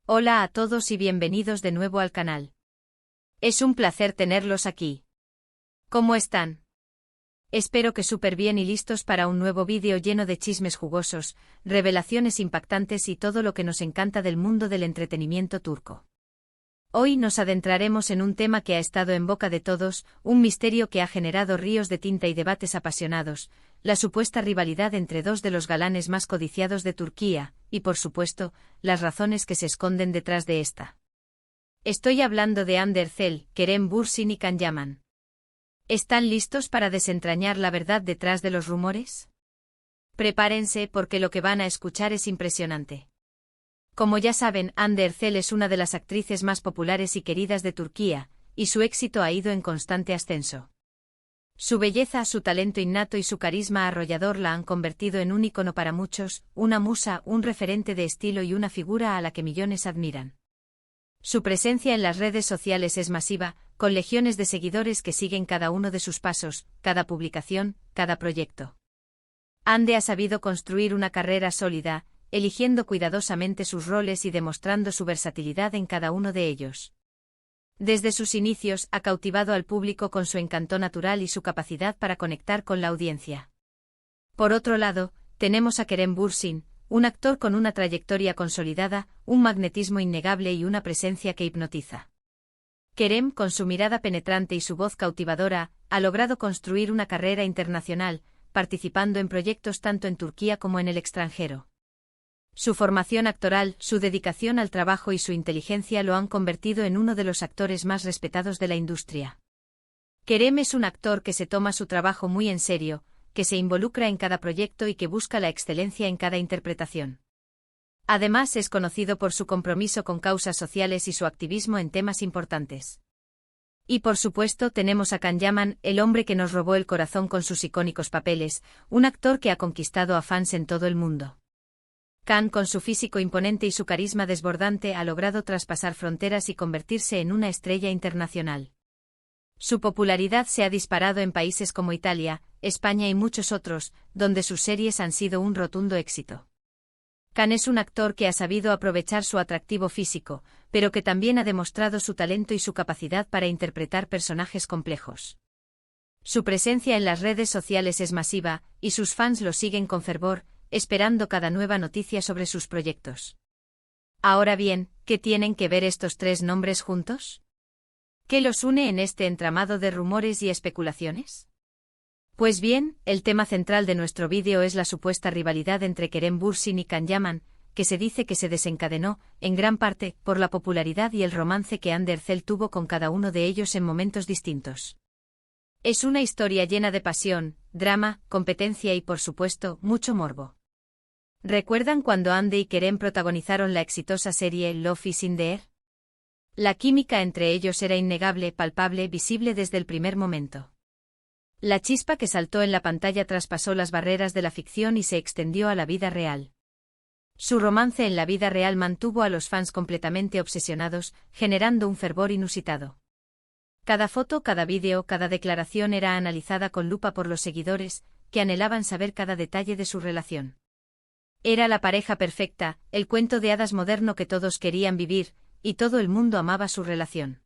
Hola a todos y bienvenidos de nuevo al canal. Es un placer tenerlos aquí. ¿Cómo están? Espero que súper bien y listos para un nuevo vídeo lleno de chismes jugosos, revelaciones impactantes y todo lo que nos encanta del mundo del entretenimiento turco. Hoy nos adentraremos en un tema que ha estado en boca de todos, un misterio que ha generado ríos de tinta y debates apasionados, la supuesta rivalidad entre dos de los galanes más codiciados de Turquía, y por supuesto, las razones que se esconden detrás de esta. Estoy hablando de Hande Erçel, Kerem Bürsin y Can Yaman. ¿Están listos para desentrañar la verdad detrás de los rumores? Prepárense porque lo que van a escuchar es impresionante. Como ya saben, Hande Erçel es una de las actrices más populares y queridas de Turquía, y su éxito ha ido en constante ascenso. Su belleza, su talento innato y su carisma arrollador la han convertido en un ícono para muchos, una musa, un referente de estilo y una figura a la que millones admiran. Su presencia en las redes sociales es masiva, con legiones de seguidores que siguen cada uno de sus pasos, cada publicación, cada proyecto. Hande ha sabido construir una carrera sólida, eligiendo cuidadosamente sus roles y demostrando su versatilidad en cada uno de ellos. Desde sus inicios ha cautivado al público con su encanto natural y su capacidad para conectar con la audiencia. Por otro lado, tenemos a Kerem Bürsin, un actor con una trayectoria consolidada, un magnetismo innegable y una presencia que hipnotiza. Kerem, con su mirada penetrante y su voz cautivadora, ha logrado construir una carrera internacional, participando en proyectos tanto en Turquía como en el extranjero. Su formación actoral, su dedicación al trabajo y su inteligencia lo han convertido en uno de los actores más respetados de la industria. Kerem es un actor que se toma su trabajo muy en serio, que se involucra en cada proyecto y que busca la excelencia en cada interpretación. Además, es conocido por su compromiso con causas sociales y su activismo en temas importantes. Y por supuesto tenemos a Can Yaman, el hombre que nos robó el corazón con sus icónicos papeles, un actor que ha conquistado a fans en todo el mundo. Can, con su físico imponente y su carisma desbordante, ha logrado traspasar fronteras y convertirse en una estrella internacional. Su popularidad se ha disparado en países como Italia, España y muchos otros, donde sus series han sido un rotundo éxito. Can es un actor que ha sabido aprovechar su atractivo físico, pero que también ha demostrado su talento y su capacidad para interpretar personajes complejos. Su presencia en las redes sociales es masiva, y sus fans lo siguen con fervor, esperando cada nueva noticia sobre sus proyectos. Ahora bien, ¿qué tienen que ver estos tres nombres juntos? ¿Qué los une en este entramado de rumores y especulaciones? Pues bien, el tema central de nuestro vídeo es la supuesta rivalidad entre Kerem Bürsin y Can Yaman, que se dice que se desencadenó, en gran parte, por la popularidad y el romance que Hande Erçel tuvo con cada uno de ellos en momentos distintos. Es una historia llena de pasión, drama, competencia y por supuesto, mucho morbo. ¿Recuerdan cuando Hande y Kerem protagonizaron la exitosa serie Love is in the Air? La química entre ellos era innegable, palpable, visible desde el primer momento. La chispa que saltó en la pantalla traspasó las barreras de la ficción y se extendió a la vida real. Su romance en la vida real mantuvo a los fans completamente obsesionados, generando un fervor inusitado. Cada foto, cada vídeo, cada declaración era analizada con lupa por los seguidores, que anhelaban saber cada detalle de su relación. Era la pareja perfecta, el cuento de hadas moderno que todos querían vivir, y todo el mundo amaba su relación.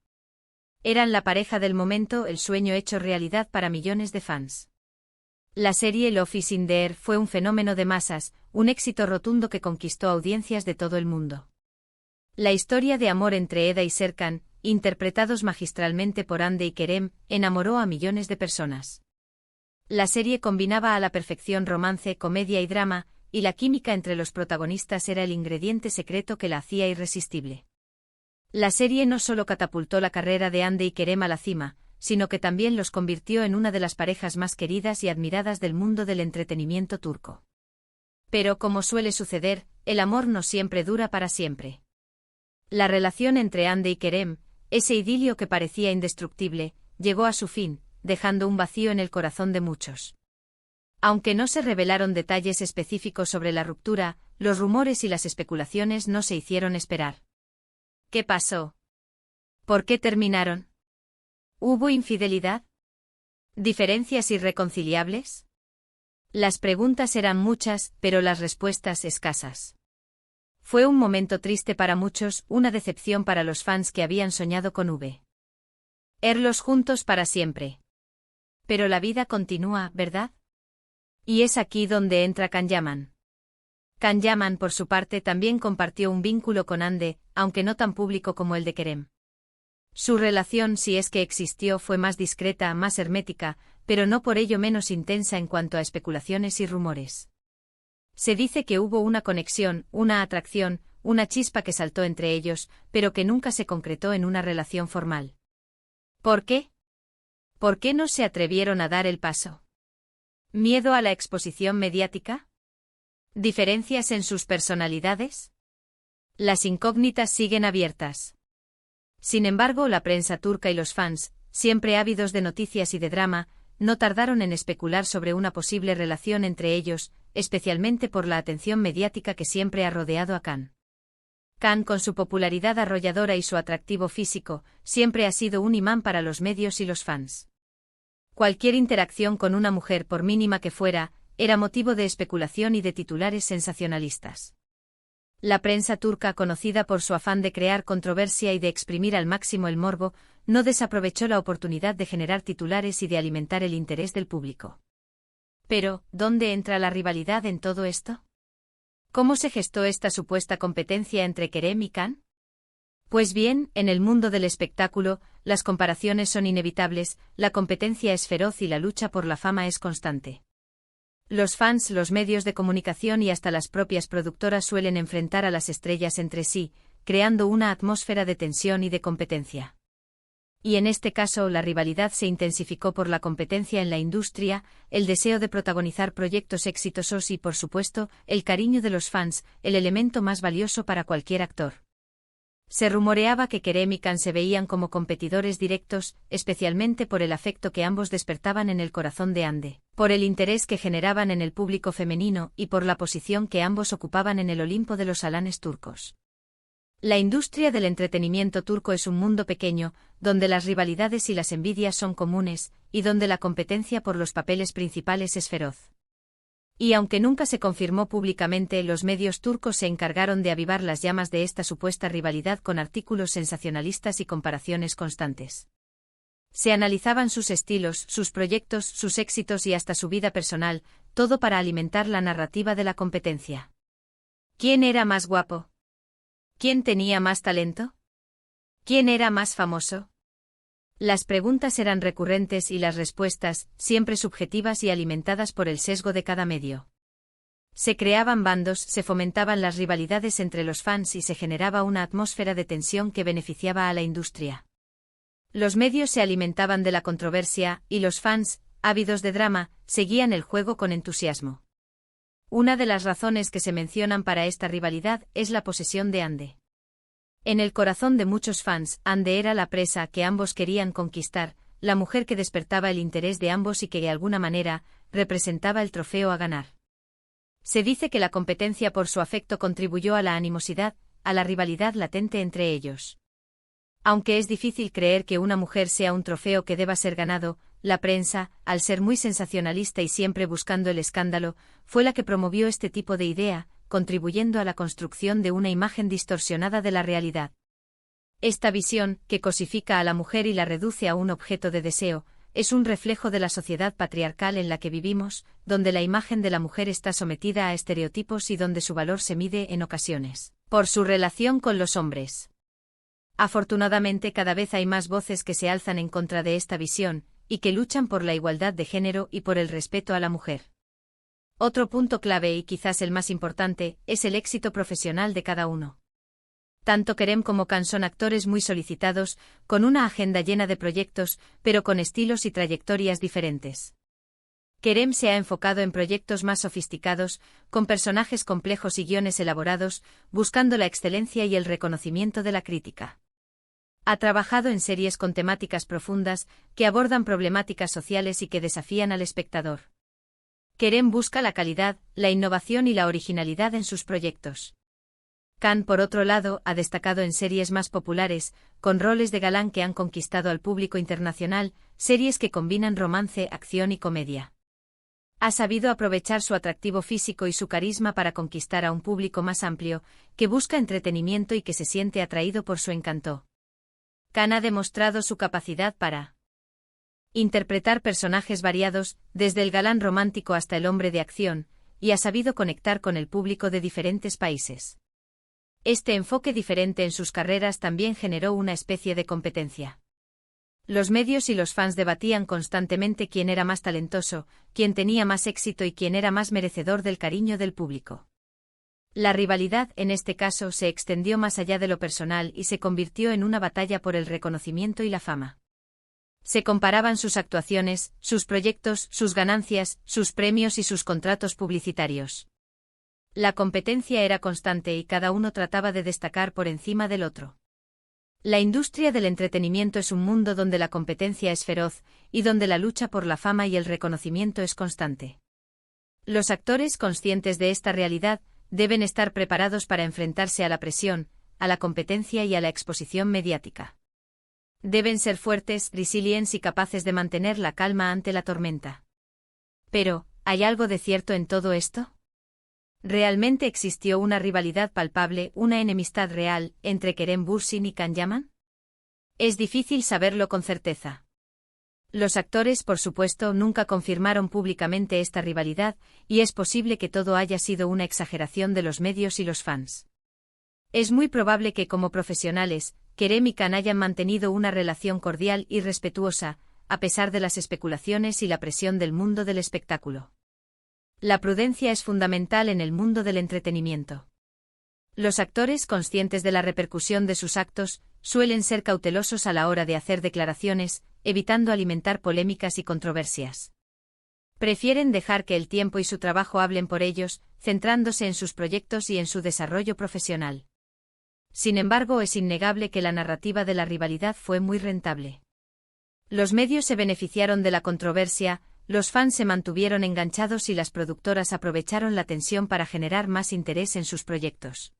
Eran la pareja del momento, el sueño hecho realidad para millones de fans. La serie Love is in the Air fue un fenómeno de masas, un éxito rotundo que conquistó audiencias de todo el mundo. La historia de amor entre Eda y Serkan, interpretados magistralmente por Hande y Kerem, enamoró a millones de personas. La serie combinaba a la perfección romance, comedia y drama, y la química entre los protagonistas era el ingrediente secreto que la hacía irresistible. La serie no solo catapultó la carrera de Hande y Kerem a la cima, sino que también los convirtió en una de las parejas más queridas y admiradas del mundo del entretenimiento turco. Pero como suele suceder, el amor no siempre dura para siempre. La relación entre Hande y Kerem, ese idilio que parecía indestructible, llegó a su fin, dejando un vacío en el corazón de muchos. Aunque no se revelaron detalles específicos sobre la ruptura, los rumores y las especulaciones no se hicieron esperar. ¿Qué pasó? ¿Por qué terminaron? ¿Hubo infidelidad? ¿Diferencias irreconciliables? Las preguntas eran muchas, pero las respuestas escasas. Fue un momento triste para muchos, una decepción para los fans que habían soñado con verlos juntos para siempre. Pero la vida continúa, ¿verdad? Y es aquí donde entra Can Yaman. Can Yaman, por su parte, también compartió un vínculo con Ande, aunque no tan público como el de Kerem. Su relación, si es que existió, fue más discreta, más hermética, pero no por ello menos intensa en cuanto a especulaciones y rumores. Se dice que hubo una conexión, una atracción, una chispa que saltó entre ellos, pero que nunca se concretó en una relación formal. ¿Por qué? ¿Por qué no se atrevieron a dar el paso? ¿Miedo a la exposición mediática? ¿Diferencias en sus personalidades? Las incógnitas siguen abiertas. Sin embargo, la prensa turca y los fans, siempre ávidos de noticias y de drama, no tardaron en especular sobre una posible relación entre ellos, especialmente por la atención mediática que siempre ha rodeado a Can. Can, con su popularidad arrolladora y su atractivo físico, siempre ha sido un imán para los medios y los fans. Cualquier interacción con una mujer, por mínima que fuera, era motivo de especulación y de titulares sensacionalistas. La prensa turca, conocida por su afán de crear controversia y de exprimir al máximo el morbo, no desaprovechó la oportunidad de generar titulares y de alimentar el interés del público. Pero, ¿dónde entra la rivalidad en todo esto? ¿Cómo se gestó esta supuesta competencia entre Kerem y Can? Pues bien, en el mundo del espectáculo, las comparaciones son inevitables, la competencia es feroz y la lucha por la fama es constante. Los fans, los medios de comunicación y hasta las propias productoras suelen enfrentar a las estrellas entre sí, creando una atmósfera de tensión y de competencia. Y en este caso la rivalidad se intensificó por la competencia en la industria, el deseo de protagonizar proyectos exitosos y, por supuesto, el cariño de los fans, el elemento más valioso para cualquier actor. Se rumoreaba que Kerem y Can se veían como competidores directos, especialmente por el afecto que ambos despertaban en el corazón de Ande, por el interés que generaban en el público femenino y por la posición que ambos ocupaban en el Olimpo de los salanes turcos. La industria del entretenimiento turco es un mundo pequeño, donde las rivalidades y las envidias son comunes, y donde la competencia por los papeles principales es feroz. Y aunque nunca se confirmó públicamente, los medios turcos se encargaron de avivar las llamas de esta supuesta rivalidad con artículos sensacionalistas y comparaciones constantes. Se analizaban sus estilos, sus proyectos, sus éxitos y hasta su vida personal, todo para alimentar la narrativa de la competencia. ¿Quién era más guapo? ¿Quién tenía más talento? ¿Quién era más famoso? Las preguntas eran recurrentes y las respuestas, siempre subjetivas y alimentadas por el sesgo de cada medio. Se creaban bandos, se fomentaban las rivalidades entre los fans y se generaba una atmósfera de tensión que beneficiaba a la industria. Los medios se alimentaban de la controversia, y los fans, ávidos de drama, seguían el juego con entusiasmo. Una de las razones que se mencionan para esta rivalidad es la posesión de Ande. En el corazón de muchos fans, Ande era la presa que ambos querían conquistar, la mujer que despertaba el interés de ambos y que de alguna manera representaba el trofeo a ganar. Se dice que la competencia por su afecto contribuyó a la animosidad, a la rivalidad latente entre ellos. Aunque es difícil creer que una mujer sea un trofeo que deba ser ganado, la prensa, al ser muy sensacionalista y siempre buscando el escándalo, fue la que promovió este tipo de idea, contribuyendo a la construcción de una imagen distorsionada de la realidad. Esta visión, que cosifica a la mujer y la reduce a un objeto de deseo, es un reflejo de la sociedad patriarcal en la que vivimos, donde la imagen de la mujer está sometida a estereotipos y donde su valor se mide, en ocasiones, por su relación con los hombres. Afortunadamente, cada vez hay más voces que se alzan en contra de esta visión, y que luchan por la igualdad de género y por el respeto a la mujer. Otro punto clave y quizás el más importante, es el éxito profesional de cada uno. Tanto Kerem como Can son actores muy solicitados, con una agenda llena de proyectos, pero con estilos y trayectorias diferentes. Kerem se ha enfocado en proyectos más sofisticados, con personajes complejos y guiones elaborados, buscando la excelencia y el reconocimiento de la crítica. Ha trabajado en series con temáticas profundas, que abordan problemáticas sociales y que desafían al espectador. Kerem busca la calidad, la innovación y la originalidad en sus proyectos. Can, por otro lado, ha destacado en series más populares, con roles de galán que han conquistado al público internacional, series que combinan romance, acción y comedia. Ha sabido aprovechar su atractivo físico y su carisma para conquistar a un público más amplio, que busca entretenimiento y que se siente atraído por su encanto. Khan ha demostrado su capacidad para interpretar personajes variados, desde el galán romántico hasta el hombre de acción, y ha sabido conectar con el público de diferentes países. Este enfoque diferente en sus carreras también generó una especie de competencia. Los medios y los fans debatían constantemente quién era más talentoso, quién tenía más éxito y quién era más merecedor del cariño del público. La rivalidad, en este caso, se extendió más allá de lo personal y se convirtió en una batalla por el reconocimiento y la fama. Se comparaban sus actuaciones, sus proyectos, sus ganancias, sus premios y sus contratos publicitarios. La competencia era constante y cada uno trataba de destacar por encima del otro. La industria del entretenimiento es un mundo donde la competencia es feroz y donde la lucha por la fama y el reconocimiento es constante. Los actores, conscientes de esta realidad, deben estar preparados para enfrentarse a la presión, a la competencia y a la exposición mediática. Deben ser fuertes, resilientes y capaces de mantener la calma ante la tormenta. Pero, ¿hay algo de cierto en todo esto? ¿Realmente existió una rivalidad palpable, una enemistad real, entre Kerem Bürsin y Can Yaman? Es difícil saberlo con certeza. Los actores, por supuesto, nunca confirmaron públicamente esta rivalidad, y es posible que todo haya sido una exageración de los medios y los fans. Es muy probable que, como profesionales, Kerem y Can hayan mantenido una relación cordial y respetuosa, a pesar de las especulaciones y la presión del mundo del espectáculo. La prudencia es fundamental en el mundo del entretenimiento. Los actores, conscientes de la repercusión de sus actos, suelen ser cautelosos a la hora de hacer declaraciones, evitando alimentar polémicas y controversias. Prefieren dejar que el tiempo y su trabajo hablen por ellos, centrándose en sus proyectos y en su desarrollo profesional. Sin embargo, es innegable que la narrativa de la rivalidad fue muy rentable. Los medios se beneficiaron de la controversia, los fans se mantuvieron enganchados y las productoras aprovecharon la tensión para generar más interés en sus proyectos.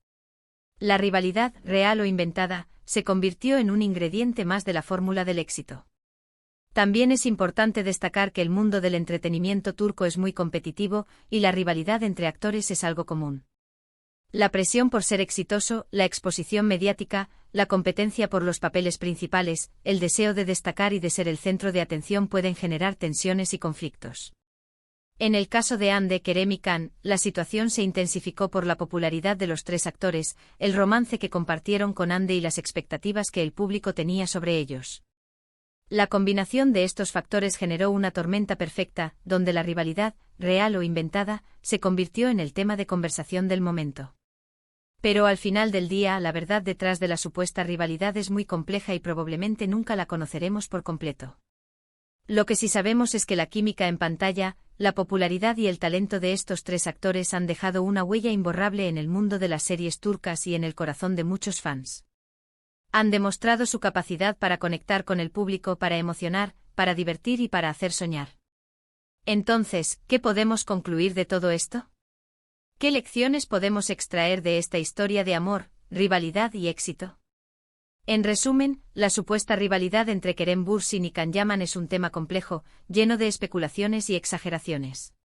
La rivalidad, real o inventada, se convirtió en un ingrediente más de la fórmula del éxito. También es importante destacar que el mundo del entretenimiento turco es muy competitivo y la rivalidad entre actores es algo común. La presión por ser exitoso, la exposición mediática, la competencia por los papeles principales, el deseo de destacar y de ser el centro de atención pueden generar tensiones y conflictos. En el caso de Hande, Kerem y Can, la situación se intensificó por la popularidad de los tres actores, el romance que compartieron con Hande y las expectativas que el público tenía sobre ellos. La combinación de estos factores generó una tormenta perfecta, donde la rivalidad, real o inventada, se convirtió en el tema de conversación del momento. Pero al final del día, la verdad detrás de la supuesta rivalidad es muy compleja y probablemente nunca la conoceremos por completo. Lo que sí sabemos es que la química en pantalla, la popularidad y el talento de estos tres actores han dejado una huella imborrable en el mundo de las series turcas y en el corazón de muchos fans. Han demostrado su capacidad para conectar con el público, para emocionar, para divertir y para hacer soñar. Entonces, ¿qué podemos concluir de todo esto? ¿Qué lecciones podemos extraer de esta historia de amor, rivalidad y éxito? En resumen, la supuesta rivalidad entre Kerem Bürsin y Can Yaman es un tema complejo, lleno de especulaciones y exageraciones.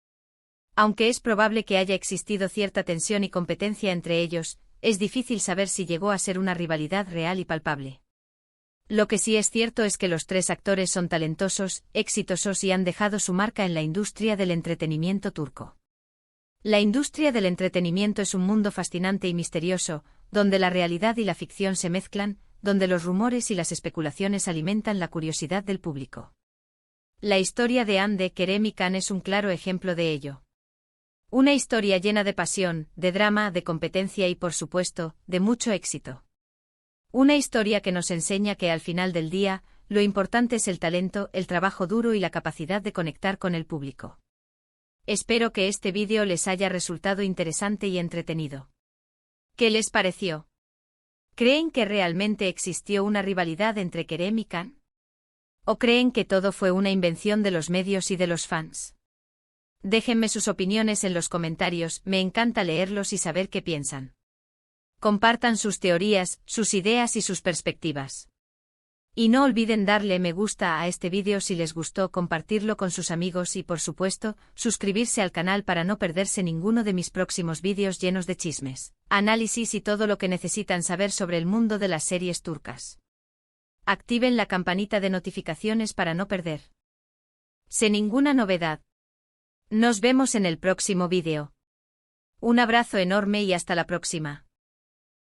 Aunque es probable que haya existido cierta tensión y competencia entre ellos, es difícil saber si llegó a ser una rivalidad real y palpable. Lo que sí es cierto es que los tres actores son talentosos, exitosos y han dejado su marca en la industria del entretenimiento turco. La industria del entretenimiento es un mundo fascinante y misterioso, donde la realidad y la ficción se mezclan, donde los rumores y las especulaciones alimentan la curiosidad del público. La historia de Hande, Kerem y Can es un claro ejemplo de ello. Una historia llena de pasión, de drama, de competencia y, por supuesto, de mucho éxito. Una historia que nos enseña que al final del día, lo importante es el talento, el trabajo duro y la capacidad de conectar con el público. Espero que este vídeo les haya resultado interesante y entretenido. ¿Qué les pareció? ¿Creen que realmente existió una rivalidad entre Kerem y Can? ¿O creen que todo fue una invención de los medios y de los fans? Déjenme sus opiniones en los comentarios, me encanta leerlos y saber qué piensan. Compartan sus teorías, sus ideas y sus perspectivas. Y no olviden darle me gusta a este vídeo si les gustó, compartirlo con sus amigos y por supuesto, suscribirse al canal para no perderse ninguno de mis próximos vídeos llenos de chismes, análisis y todo lo que necesitan saber sobre el mundo de las series turcas. Activen la campanita de notificaciones para no perder ninguna novedad. Nos vemos en el próximo vídeo. Un abrazo enorme y hasta la próxima.